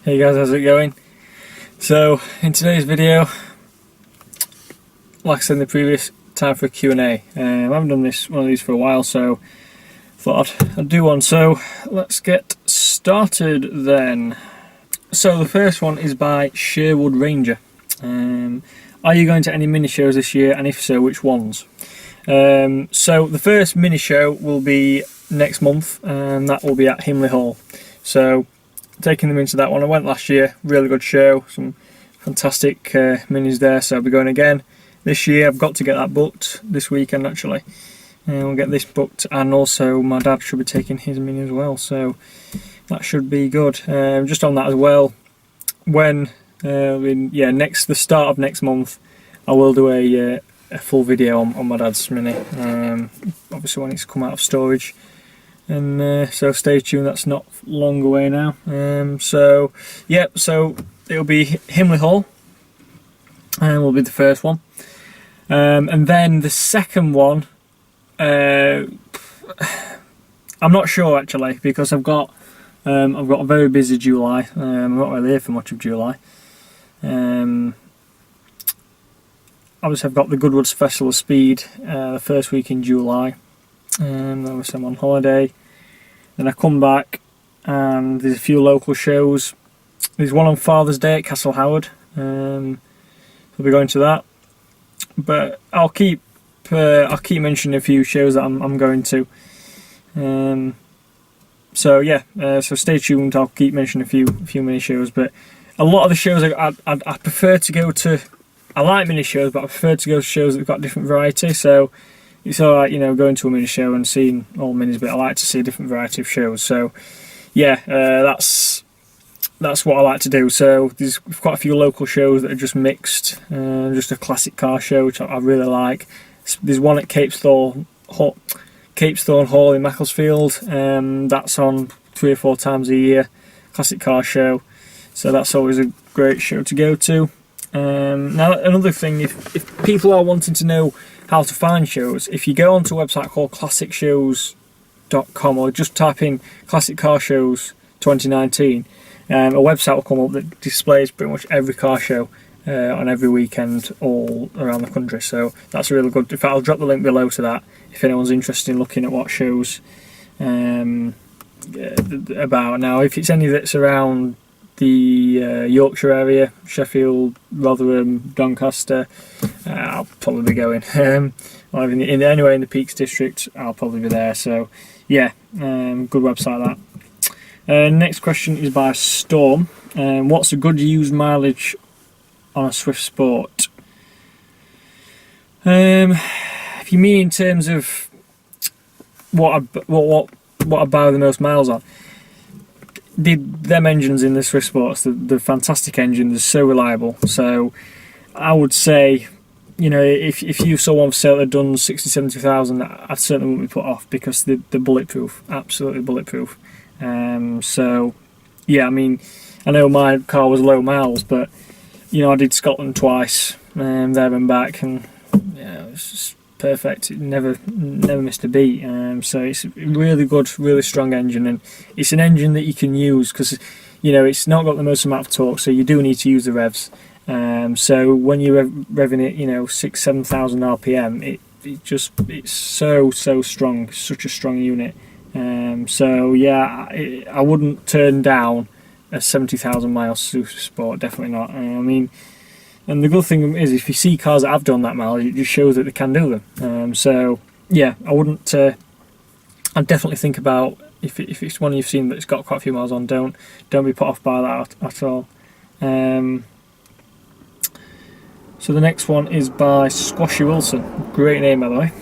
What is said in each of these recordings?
Hey guys, how's it going? So in today's video, like I said in the previous, time for a Q&A. I haven't done one of these for a while, so thought I'd do one. So let's get started then. So the first one is by Sherwood Ranger. Are you going to any mini shows this year, and if so, which ones? So the first mini show will be next month, and that will be at Himley Hall. So taking them into that one. I went last year, really good show, some fantastic minis there, so I'll be going again this year. I've got to get that booked this weekend actually. We'll get this booked, and also my dad should be taking his mini as well, so that should be good. Just on that as well, when the start of next month, I will do a full video on my dad's mini, obviously when it's come out of storage. And so stay tuned, that's not long away now. So it'll be Himley Hall, and will be the first one. And then the second one, I'm not sure actually, because I've got a very busy July. I'm not really here for much of July. Obviously I've got the Goodwood's Festival of Speed the first week in July. Obviously I'm on holiday. Then I come back and there's a few local shows. There's one on Father's Day at Castle Howard. We'll be going to that. But I'll keep mentioning a few shows that I'm going to. So stay tuned. I'll keep mentioning a few mini shows. But a lot of the shows I prefer to go to. I like mini shows, but I prefer to go to shows that've got different variety. So it's alright, going to a mini show and seeing all minis, but I like to see a different variety of shows. So yeah, that's what I like to do. So there's quite a few local shows that are just mixed, just a classic car show, which I really like. There's one at Capesthorne Hall in Macclesfield. That's on 3 or 4 times a year, classic car show. So that's always a great show to go to. Now another thing, if people are wanting to know how to find shows, if you go onto a website called classicshows.com, or just type in Classic Car Shows 2019, a website will come up that displays pretty much every car show on every weekend all around the country. So that's really good. In fact, I'll drop the link below to that if anyone's interested in looking at what shows about. Now if it's any that's around the Yorkshire area, Sheffield, Rotherham, Doncaster, I'll probably be going. Or anywhere in the Peaks District, I'll probably be there. So yeah, good website that. Next question is by Storm. What's a good used mileage on a Swift Sport? If you mean in terms of what I buy the most miles on, them engines in the Swift Sports, the fantastic engines, are so reliable. So I would say, if you saw one for sale that had done 60,000-70,000, I certainly wouldn't be put off, because they're bulletproof, absolutely bulletproof. So yeah, I mean, I know my car was low miles, but I did Scotland twice, there and back, and it's just perfect. It never missed a beat. So it's a really good, really strong engine, and it's an engine that you can use because it's not got the most amount of torque, so you do need to use the revs. So when you're revving it, 6,000-7,000 RPM, it's so strong, such a strong unit. So yeah, I wouldn't turn down a 70,000 mile Super Sport, definitely not. And the good thing is, if you see cars that have done that mileage, it just shows that they can do them. So yeah, I wouldn't. I'd definitely think about, if it's one you've seen that's got quite a few miles on, don't be put off by that at all. So the next one is by Squashy Wilson. Great name, by the way.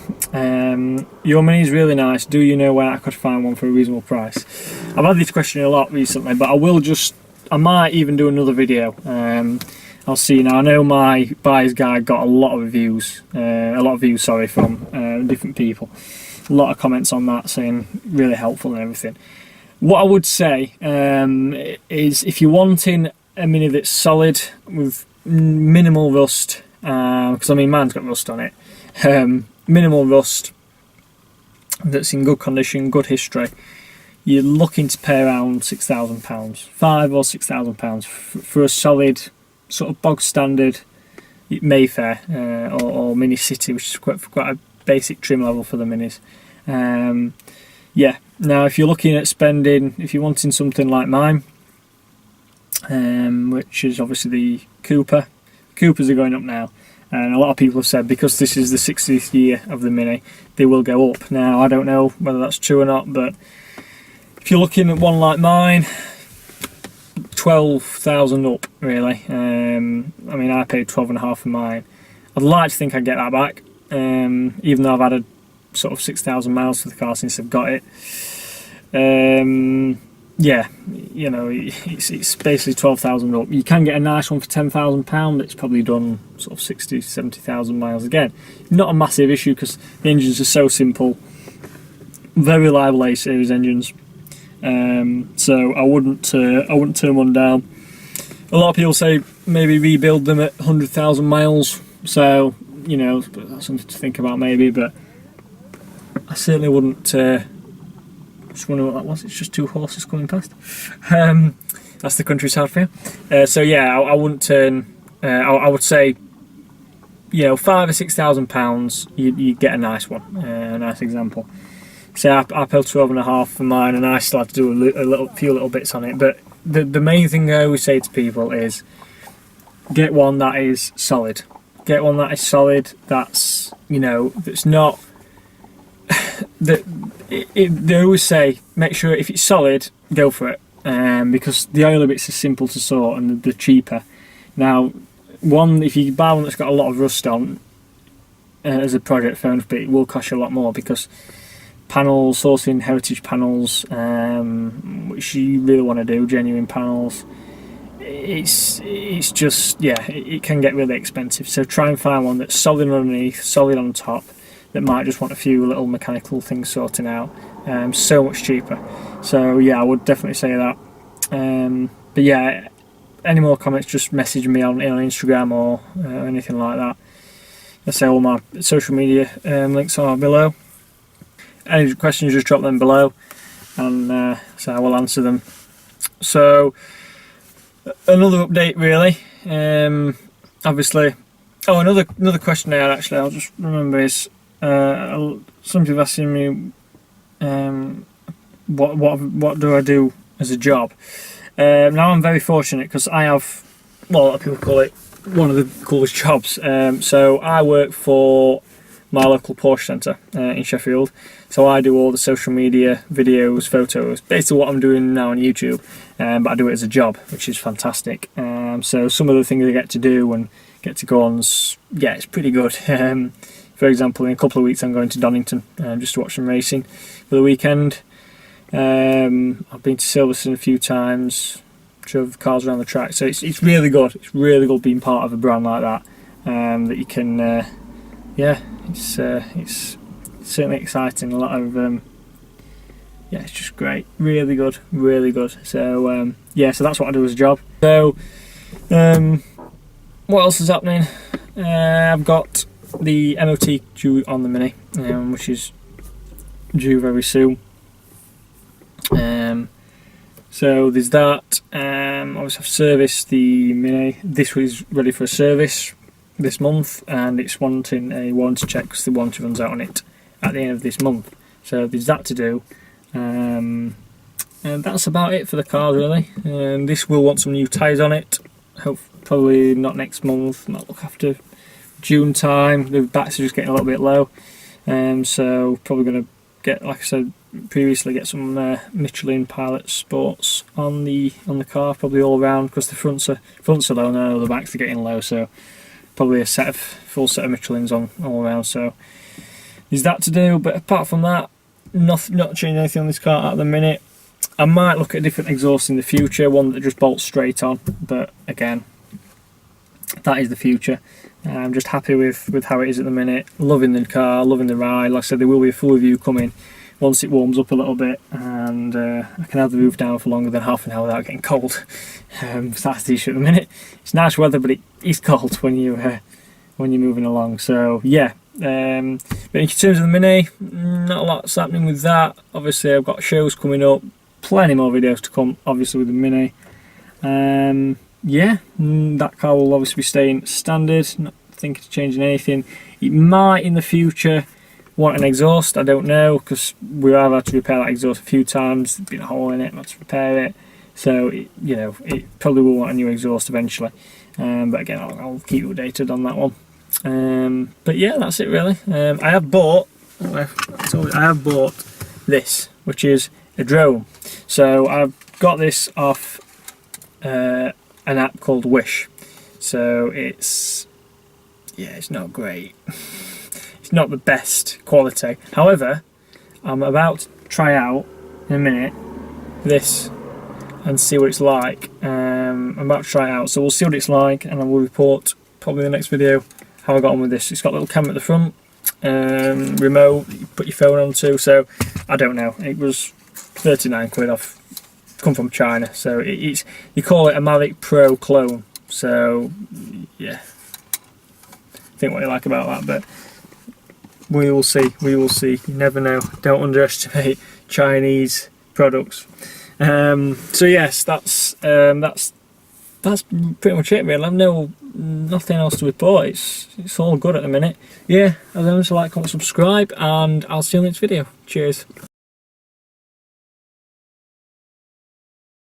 Your mini is really nice. Do you know where I could find one for a reasonable price? I've had this question a lot recently, but I might even do another video. I'll see now. I know my buyer's guide got a lot of views from different people. A lot of comments on that saying really helpful and everything. What I would say is, if you're wanting a mini that's solid with minimal rust, because mine's got rust on it, minimal rust, that's in good condition, good history, you're looking to pay around £6,000, £5,000 or £6,000 for a solid sort of bog standard Mayfair or Mini City, which is quite a basic trim level for the Minis. Yeah, now if you're looking at spending, if you're wanting something like mine, which is obviously the Cooper. Coopers are going up now, and a lot of people have said because this is the 60th year of the Mini, they will go up. Now, I don't know whether that's true or not, but if you're looking at one like mine, 12,000 up, really. I mean, I paid 12.5 for mine. I'd like to think I'd get that back, even though I've added sort of 6,000 miles to the car since I've got it. Yeah, you know, it's basically 12,000 up. You can get a nice one for £10,000. It's probably done sort of 60, 70,000 miles again. Not a massive issue because the engines are so simple. Very reliable A series engines. So I wouldn't turn one down. A lot of people say maybe rebuild them at 100,000 miles. So, you know, that's something to think about maybe. But I certainly wouldn't. Just wonder what that was. It's just two horses coming past. That's the countryside for you. So yeah, I wouldn't turn. I would say, you know, £5,000 or £6,000, you get a nice one, a nice example. So I paid 12.5 for mine, and I still have to do a few little bits on it. But the main thing I always say to people is, get one that is solid. Get one that is solid. That's, you know, that's not. They always say, make sure if it's solid, go for it, because the oily bits are simple to sort and they're cheaper. Now, if you buy one that's got a lot of rust on as a project phone, it will cost you a lot more, because panels, sourcing heritage panels, which you really want to do, genuine panels, it's just, yeah, it can get really expensive. So try and find one that's solid underneath, solid on top, that might just want a few little mechanical things sorting out. So much cheaper. So yeah, I would definitely say that. But yeah, any more comments, just message me on Instagram or anything like that. I say all my social media links are below. Any questions, just drop them below, and so I will answer them. So another update, really. Obviously, another question I had, actually, I'll just remember, is some people have asking me what do I do as a job. Now I'm very fortunate because I have, well, a lot of people call it one of the coolest jobs. So I work for my local Porsche centre in Sheffield. So I do all the social media, videos, photos, basically what I'm doing now on YouTube, but I do it as a job, which is fantastic. So some of the things I get to do and get to go on, yeah, it's pretty good. For example, in a couple of weeks I'm going to Donington just to watch some racing for the weekend. I've been to Silverstone a few times, drove the cars around the track, so it's really good. It's really good being part of a brand like that, that you can, yeah, it's certainly exciting. A lot of, yeah, it's just great. Really good, really good. So yeah, so that's what I do as a job. So what else is happening? I've got the MOT due on the Mini, which is due very soon. So there's that. Obviously I've serviced the Mini. This was ready for a service this month, and it's wanting a warranty check because the warranty runs out on it at the end of this month. So there's that to do. And that's about it for the car, really. This will want some new tyres on it. Probably not next month, not look after June time. The backs are just getting a little bit low. So probably going to get, like I said previously, get some Michelin Pilot Sports on the car, probably all around, because the fronts are low now, the backs are getting low, so probably a full set of Michelins on all around. So there's that to do, but apart from that, not changing anything on this car at the minute. I might look at a different exhaust in the future, one that just bolts straight on, but again, that is the future. I'm just happy with how it is at the minute. Loving the car, loving the ride. Like I said, there will be a full review coming once it warms up a little bit, and I can have the roof down for longer than half an hour without getting cold. So that's the issue at the minute. It's nice weather, but it is cold when you're moving along. So yeah. But in terms of the Mini, not a lot's happening with that. Obviously I've got shows coming up, plenty more videos to come, obviously, with the Mini. Yeah, that car will obviously be staying standard, not thinking of changing anything. It might in the future want an exhaust, I don't know, because we have had to repair that exhaust a few times. There's been a hole in it, I've had to repair it. So, you know, it probably will want a new exhaust eventually. But again, I'll keep you updated on that one. But yeah, that's it really. I have bought this, which is a drone. So I've got this off an app called Wish. So it's not great. It's not the best quality. However, I'm about to try out in a minute this and see what it's like. I'm about to try it out, so we'll see what it's like, and I will report probably in the next video how I got on with this. It's got a little camera at the front, remote that you put your phone onto. So I don't know. It was 39 quid off. Come from China, so it's they call it a Mavic Pro clone. So yeah, think what you like about that, but we will see. We will see. You never know. Don't underestimate Chinese products. So yes, that's pretty much it really. I've nothing else to report. It's all good at the minute. Yeah, as always, like, comment, subscribe, and I'll see you in the next video. Cheers.